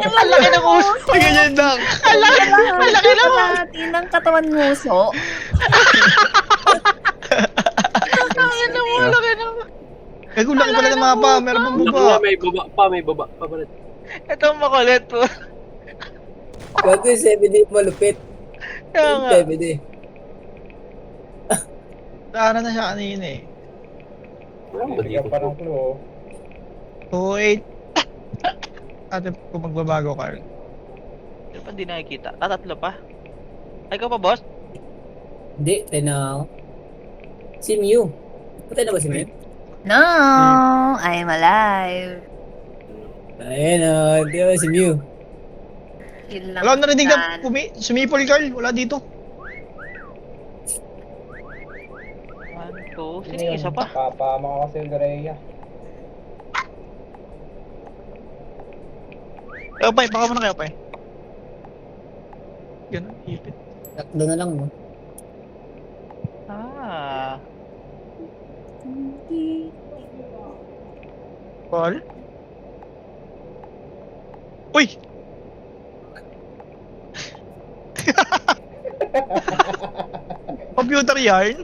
Ang laki ng uso. Ganyan lang. Ang laki naman. natin ng katawan nguso. Ang laki naman. Kung laki pala ng mapa, meron pang baba. May baba pa, may baba pa pala. Ito ang makulit po. Gago yung 7D malupit. Kaya Yung nga. 7D. Tara na siya kanina eh. Ano ba dito? Parang clue. 2-8. Ate, kung magbabago ka. Ito pa hindi nakikita. Tatlo pa. Ay, ikaw pa, boss? Hindi, tayo na ako. Si Mew. Patay na ba si Mew? No, I'm alive. Ayun o, hindi ba si Mew? Yun lang. Wala narinig yan. na sumipol, Carl. Wala dito. 1, 2, sino yung isa pa? Papama ka kasi yung Rhea. Kayo pa, baka mo na kayo pa eh. Ganun, ipit. Tatlo na lang mo. Ah. Carl? Uy! Computer yarn?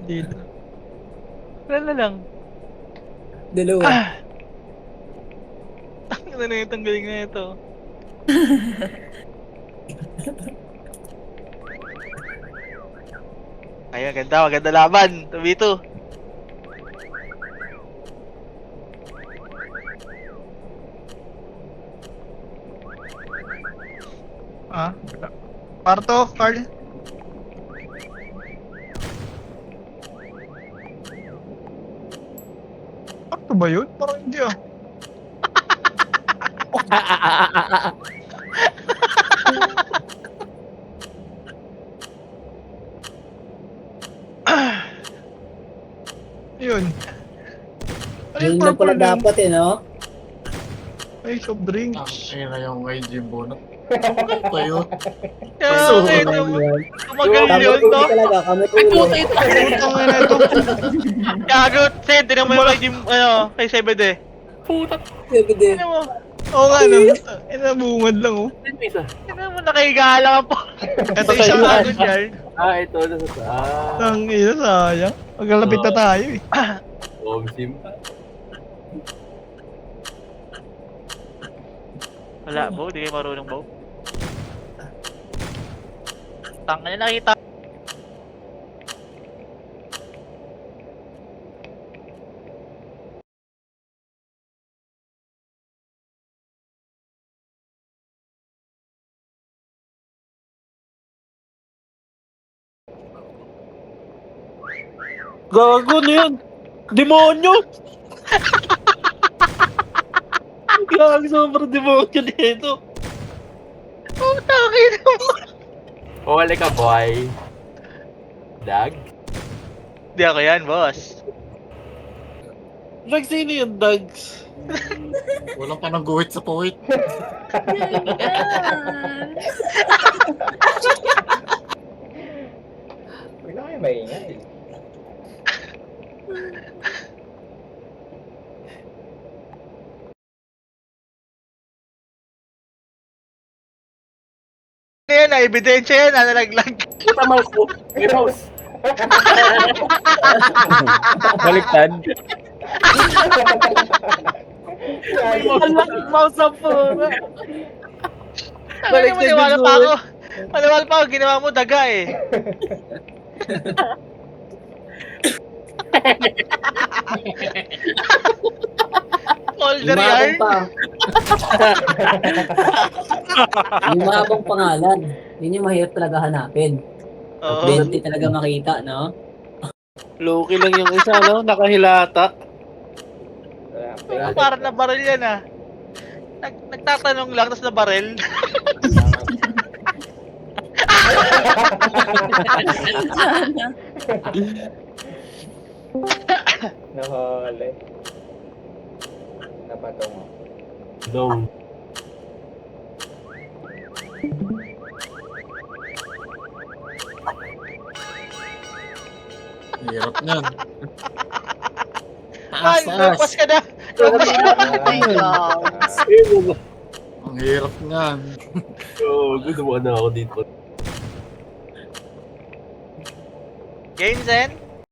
Dito. Wala na lang. Dalawa. Ano na yung tanggaling na ito? Ay, maganda laban. 2v2. Ah, Parto, Carl. Parto ba yun? Parang hindi ah. Yun. Ano Yun yung lang pala purple na yun? dapat eh, no? Ay, soft drinks. Ayun na yung kay Jimbo na. Ano ba yun? Kaya So, okay, tumagal Kamot yun, ulo no? talaga, kamot ulo. Putang ina ito. Gago, Sen, tinan mo yung kay Jim, kay Sebede. 7D. Tinan mo, Oo nga no. Inabungad lang oh. tinan mo, nakahiga lang po. Ito isang Gago dyan. Ito na sa Ang ina, sayang. Maglalapit na tayo eh. Sim. Wala, Bo, di kayo marunong, Bo. Tanga na nakita. Gago na yan! Demonyo! Gago, sobrang demonyo nito. Putang ina mo. Huli ka, boy. Dag? Di ako yan, boss. Dag, sino yung Dags? Walang ka nang guhit sa puwit. Huwag na kayo maingay. Yan na, ebidensya yan, nalaglag. Puta mouse ko. May mouse. Baliktad. Malaki mouse ang pura. Balik maniwala pa ako. Maniwala pa ako, ginawa mo daga eh. Folder yarn. Lumabang pa. Lumabang pangalan. Yun yung mahirap talaga hanapin. Oo. Hindi talaga makita, no? Loki lang yung isa, no? Nakahilata. Parang na baril yan ah. Nagtatanong lang, tapos na baril. Nahuli. Napatong. Dome. Hirap niyan. Man, Taas, taas. lumabas ka na. Ang hirap niyan. Oo, gusto mo na ako dito. Game Zen?